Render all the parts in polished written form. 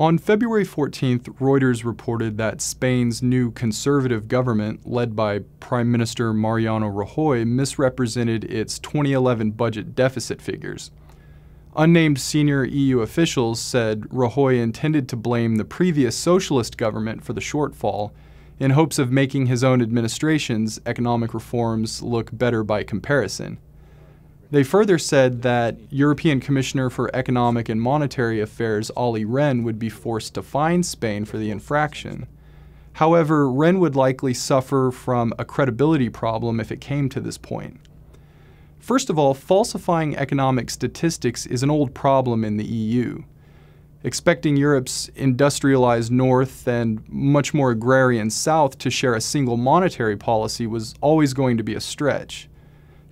On February 14th, Reuters reported that Spain's new conservative government, led by Prime Minister Mariano Rajoy, misrepresented its 2011 budget deficit figures. Unnamed senior EU officials said Rajoy intended to blame the previous socialist government for the shortfall in hopes of making his own administration's economic reforms look better by comparison. They further said that European Commissioner for Economic and Monetary Affairs Olli Rehn would be forced to fine Spain for the infraction. However, Rehn would likely suffer from a credibility problem if it came to this point. First of all, falsifying economic statistics is an old problem in the EU. Expecting Europe's industrialized north and much more agrarian south to share a single monetary policy was always going to be a stretch.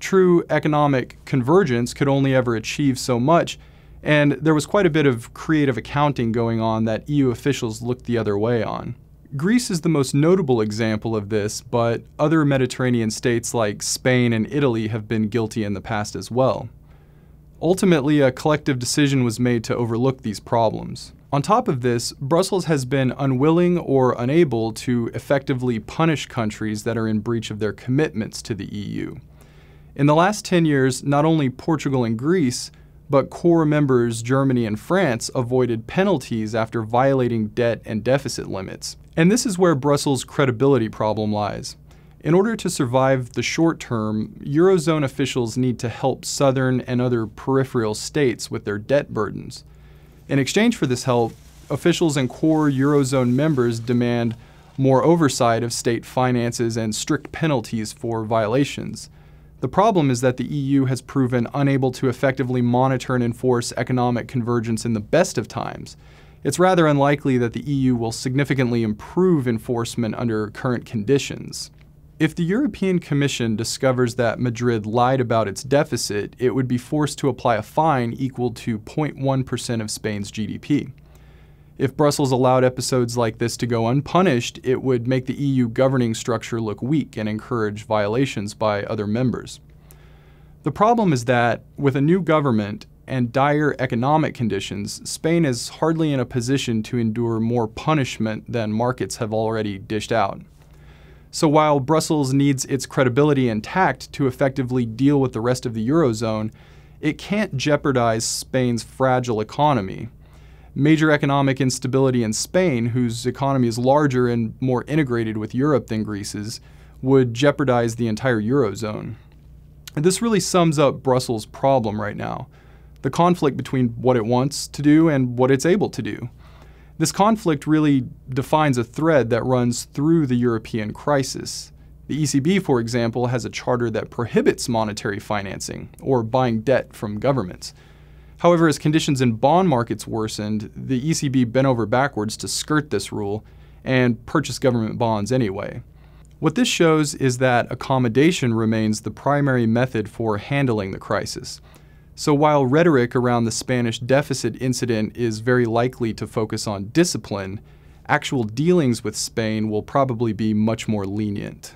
True economic convergence could only ever achieve so much, and there was quite a bit of creative accounting going on that EU officials looked the other way on. Greece is the most notable example of this, but other Mediterranean states like Spain and Italy have been guilty in the past as well. Ultimately, a collective decision was made to overlook these problems. On top of this, Brussels has been unwilling or unable to effectively punish countries that are in breach of their commitments to the EU. In the last 10 years, not only Portugal and Greece, but core members Germany and France avoided penalties after violating debt and deficit limits. And this is where Brussels' credibility problem lies. In order to survive the short term, Eurozone officials need to help southern and other peripheral states with their debt burdens. In exchange for this help, officials and core Eurozone members demand more oversight of state finances and strict penalties for violations. The problem is that the EU has proven unable to effectively monitor and enforce economic convergence in the best of times. It's rather unlikely that the EU will significantly improve enforcement under current conditions. If the European Commission discovers that Madrid lied about its deficit, it would be forced to apply a fine equal to 0.1% of Spain's GDP. If Brussels allowed episodes like this to go unpunished, it would make the EU governing structure look weak and encourage violations by other members. The problem is that, with a new government and dire economic conditions, Spain is hardly in a position to endure more punishment than markets have already dished out. So while Brussels needs its credibility intact to effectively deal with the rest of the Eurozone, it can't jeopardize Spain's fragile economy. Major economic instability in Spain, whose economy is larger and more integrated with Europe than Greece's, would jeopardize the entire Eurozone. And this really sums up Brussels' problem right now, the conflict between what it wants to do and what it's able to do. This conflict really defines a thread that runs through the European crisis. The ECB, for example, has a charter that prohibits monetary financing, or buying debt from governments. However, as conditions in bond markets worsened, the ECB bent over backwards to skirt this rule and purchase government bonds anyway. What this shows is that accommodation remains the primary method for handling the crisis. So while rhetoric around the Spanish deficit incident is very likely to focus on discipline, actual dealings with Spain will probably be much more lenient.